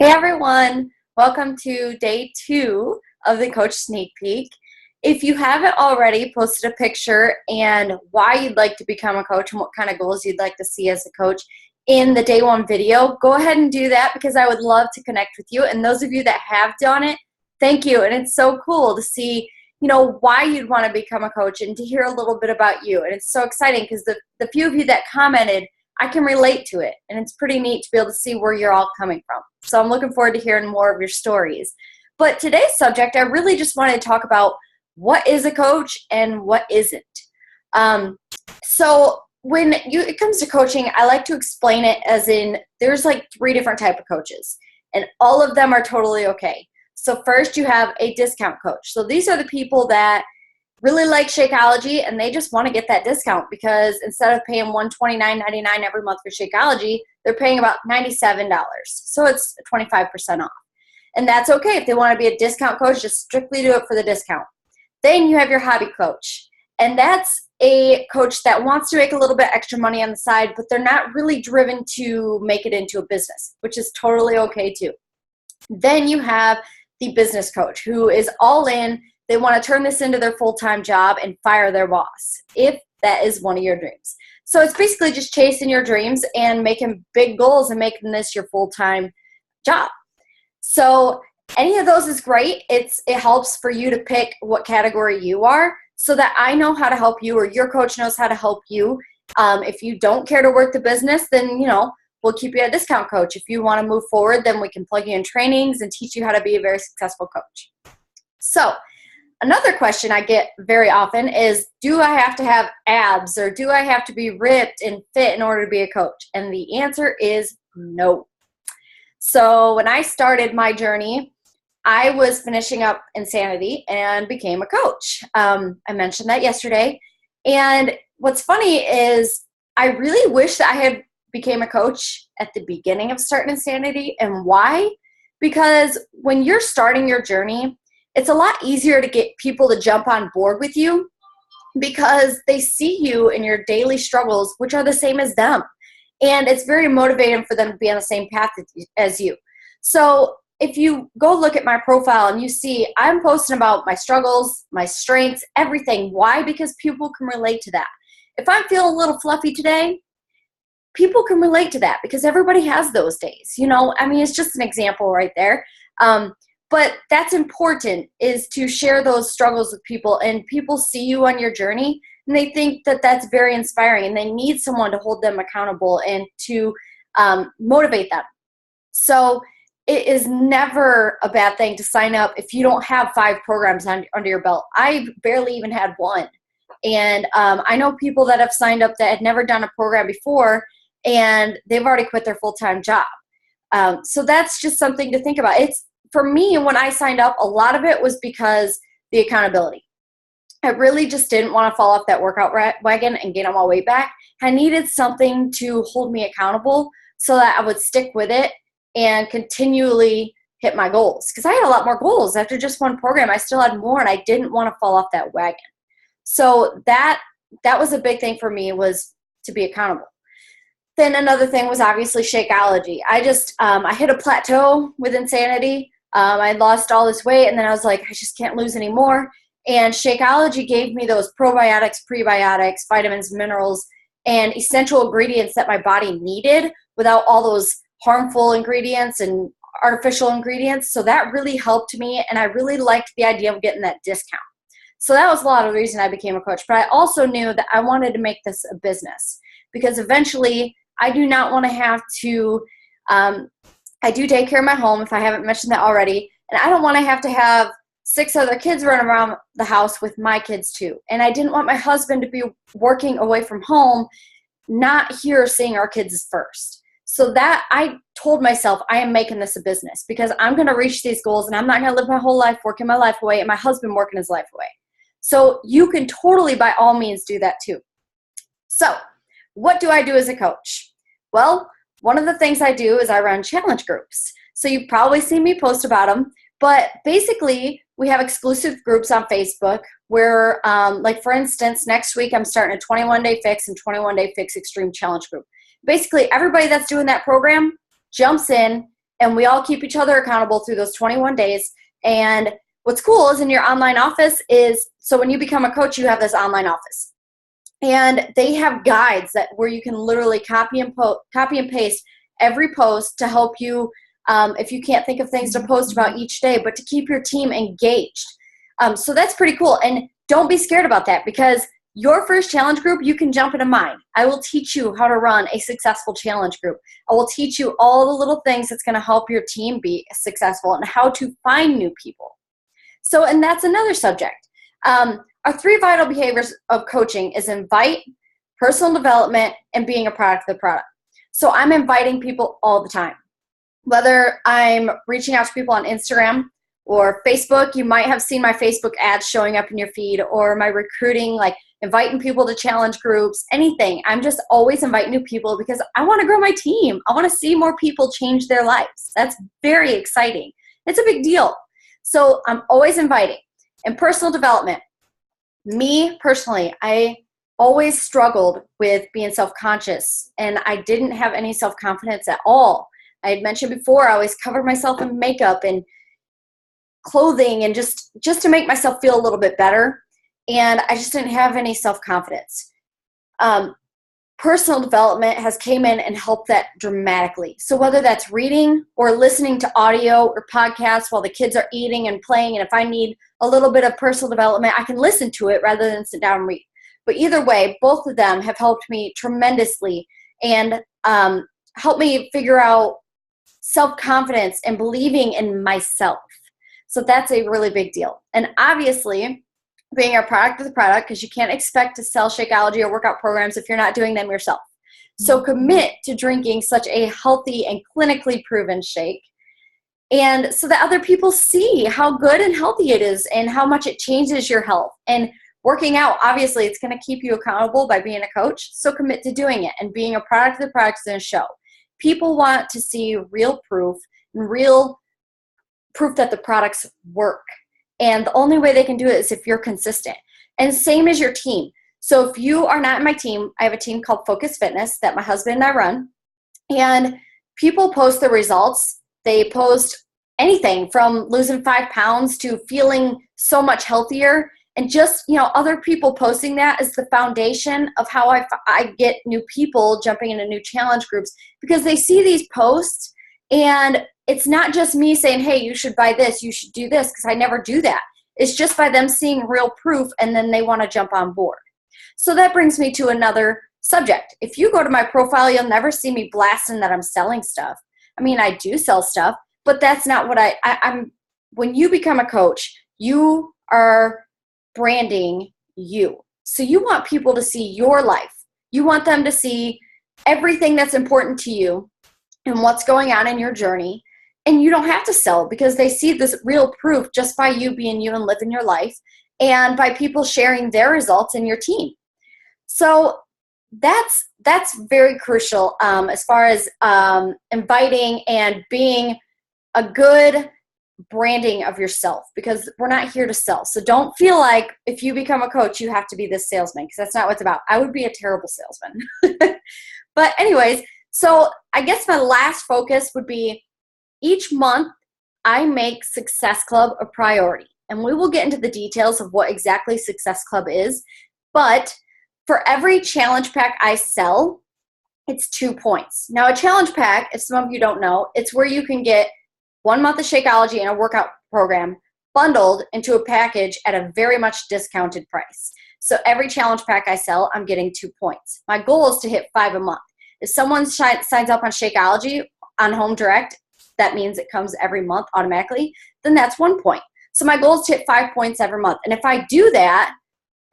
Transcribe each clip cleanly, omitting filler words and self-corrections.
Hey everyone, welcome to day 2 of the Coach Sneak Peek. If you haven't already posted a picture and why you'd like to become a coach and what kind of goals you'd like to see as a coach in the day 1 video, go ahead and do that because I would love to connect with you. And those of you that have done it, thank you. And it's so cool to see, why you'd want to become a coach and to hear a little bit about you. And it's so exciting because the few of you that commented, I can relate to it, and it's pretty neat to be able to see where you're all coming from. So I'm looking forward to hearing more of your stories. But today's subject, I really just wanted to talk about what is a coach and what isn't. So when it comes to coaching, I like to explain it as in there's like 3 different types of coaches, and all of them are totally okay. So first you have a discount coach. So these are the people that really like Shakeology, and they just want to get that discount because instead of paying $129.99 every month for Shakeology, they're paying about $97. So it's 25% off. And that's okay. If they want to be a discount coach, just strictly do it for the discount. Then you have your hobby coach. And that's a coach that wants to make a little bit extra money on the side, but they're not really driven to make it into a business, which is totally okay too. Then you have the business coach who is all in. They want to turn this into their full-time job and fire their boss, if that is one of your dreams. So it's basically just chasing your dreams and making big goals and making this your full-time job. So any of those is great. It helps for you to pick what category you are so that I know how to help you or your coach knows how to help you. If you don't care to work the business, then, we'll keep you a discount coach. If you want to move forward, then we can plug you in trainings and teach you how to be a very successful coach. So another question I get very often is, do I have to have abs or do I have to be ripped and fit in order to be a coach? And the answer is no. So when I started my journey, I was finishing up Insanity and became a coach. I mentioned that yesterday. And what's funny is I really wish that I had became a coach at the beginning of starting Insanity. And why? Because when you're starting your journey, it's a lot easier to get people to jump on board with you because they see you in your daily struggles, which are the same as them. And it's very motivating for them to be on the same path as you. So if you go look at my profile and you see I'm posting about my struggles, my strengths, everything. Why? Because people can relate to that. If I'm feeling a little fluffy today, people can relate to that because everybody has those days. It's just an example right there. But that's important, is to share those struggles with people, and people see you on your journey and they think that that's very inspiring and they need someone to hold them accountable and to motivate them. So it is never a bad thing to sign up if you don't have 5 programs under your belt. I barely even had 1. And I know people that have signed up that had never done a program before and they've already quit their full-time job. So that's just something to think about. For me, when I signed up, a lot of it was because the accountability. I really just didn't want to fall off that workout wagon and gain on my weight back. I needed something to hold me accountable so that I would stick with it and continually hit my goals. Because I had a lot more goals. After just 1 program, I still had more, and I didn't want to fall off that wagon. So that was a big thing for me, was to be accountable. Then another thing was obviously Shakeology. I hit a plateau with Insanity. I lost all this weight, and then I was like, I just can't lose any more. And Shakeology gave me those probiotics, prebiotics, vitamins, minerals, and essential ingredients that my body needed without all those harmful ingredients and artificial ingredients. So that really helped me, and I really liked the idea of getting that discount. So that was a lot of the reason I became a coach. But I also knew that I wanted to make this a business because eventually I do not want to have to I do take care of my home, if I haven't mentioned that already, and I don't want to have 6 other kids run around the house with my kids too. And I didn't want my husband to be working away from home, not here seeing our kids first. So that I told myself, I am making this a business because I'm going to reach these goals, and I'm not going to live my whole life working my life away and my husband working his life away. So you can totally, by all means, do that too. So what do I do as a coach? Well, one of the things I do is I run challenge groups. So you've probably seen me post about them, but basically we have exclusive groups on Facebook where, like for instance, next week I'm starting a 21-day fix and 21-day fix extreme challenge group. Basically everybody that's doing that program jumps in and we all keep each other accountable through those 21 days. And what's cool is in your online office is, so when you become a coach, you have this online office. And they have guides where you can literally copy and paste every post to help you if you can't think of things to post about each day, but to keep your team engaged. So that's pretty cool. And don't be scared about that, because your first challenge group, you can jump into mine. I will teach you how to run a successful challenge group. I will teach you all the little things that's going to help your team be successful and how to find new people. So, and that's another subject. Our 3 vital behaviors of coaching is invite, personal development, and being a product of the product. So I'm inviting people all the time. Whether I'm reaching out to people on Instagram or Facebook, you might have seen my Facebook ads showing up in your feed, or my recruiting, like inviting people to challenge groups, anything. I'm just always inviting new people because I want to grow my team. I want to see more people change their lives. That's very exciting. It's a big deal. So I'm always inviting. And personal development. Me personally, I always struggled with being self-conscious, and I didn't have any self-confidence at all. I had mentioned before, I always covered myself in makeup and clothing and just to make myself feel a little bit better. And I just didn't have any self-confidence. Personal development has came in and helped that dramatically. So whether that's reading or listening to audio or podcasts while the kids are eating and playing, and if I need a little bit of personal development, I can listen to it rather than sit down and read. But either way, both of them have helped me tremendously and helped me figure out self-confidence and believing in myself. So that's a really big deal. And obviously, being a product of the product, because you can't expect to sell Shakeology or workout programs if you're not doing them yourself. So commit to drinking such a healthy and clinically proven shake, and so that other people see how good and healthy it is and how much it changes your health. And working out, obviously, it's going to keep you accountable by being a coach. So commit to doing it, and being a product of the product is going to show. People want to see real proof and real proof that the products work. And the only way they can do it is if you're consistent. And same as your team. So if you are not in my team, I have a team called Focus Fitness that my husband and I run. And people post the results. They post anything from losing 5 pounds to feeling so much healthier. And just, other people posting that is the foundation of how I get new people jumping into new challenge groups, because they see these posts, and it's not just me saying, hey, you should buy this, you should do this, because I never do that. It's just by them seeing real proof, and then they want to jump on board. So that brings me to another subject. If you go to my profile, you'll never see me blasting that I'm selling stuff. I mean, I do sell stuff, but that's not what I'm. When you become a coach, you are branding you. So you want people to see your life. You want them to see everything that's important to you and what's going on in your journey. And you don't have to sell, because they see this real proof just by you being you and living your life, and by people sharing their results in your team. So that's very crucial as far as inviting and being a good branding of yourself, because we're not here to sell. So don't feel like if you become a coach, you have to be this salesman, because that's not what it's about. I would be a terrible salesman. But anyways, so I guess my last focus would be, each month I make Success Club a priority. And we will get into the details of what exactly Success Club is. But for every challenge pack I sell, it's 2 points. Now, a challenge pack, if some of you don't know, it's where you can get 1 month of Shakeology and a workout program bundled into a package at a very much discounted price. So every challenge pack I sell, I'm getting 2 points. My goal is to hit 5 a month. If someone signs up on Shakeology on Home Direct, that means it comes every month automatically, then that's 1 point. So my goal is to hit 5 points every month. And if I do that,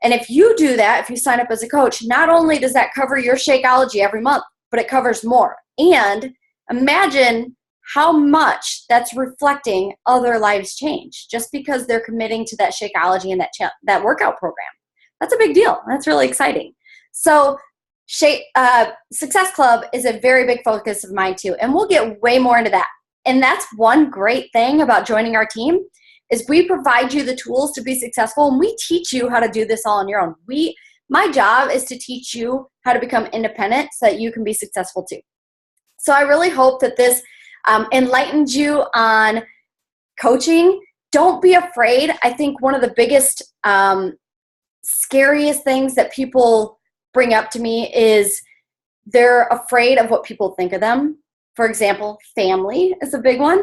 and if you do that, if you sign up as a coach, not only does that cover your Shakeology every month, but it covers more. And imagine how much that's reflecting other lives change just because they're committing to that Shakeology and that workout program. That's a big deal. That's really exciting. So Success Club is a very big focus of mine too, and we'll get way more into that. And that's one great thing about joining our team, is we provide you the tools to be successful, and we teach you how to do this all on your own. My job is to teach you how to become independent so that you can be successful too. So I really hope that this enlightened you on coaching. Don't be afraid. I think one of the biggest, scariest things that people bring up to me is they're afraid of what people think of them. For example, family is a big one.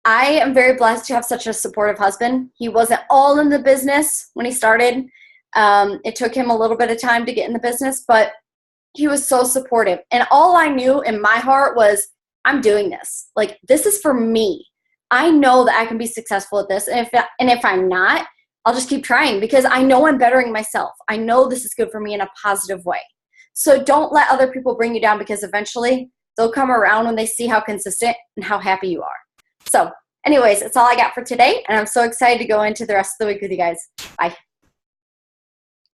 I am very blessed to have such a supportive husband. He wasn't all in the business when he started. It took him a little bit of time to get in the business, but he was so supportive. And all I knew in my heart was, I'm doing this. Like, this is for me. I know that I can be successful at this. And if I'm not, I'll just keep trying because I know I'm bettering myself. I know this is good for me in a positive way. So don't let other people bring you down, because eventually they'll come around when they see how consistent and how happy you are. So anyways, that's all I got for today. And I'm so excited to go into the rest of the week with you guys. Bye.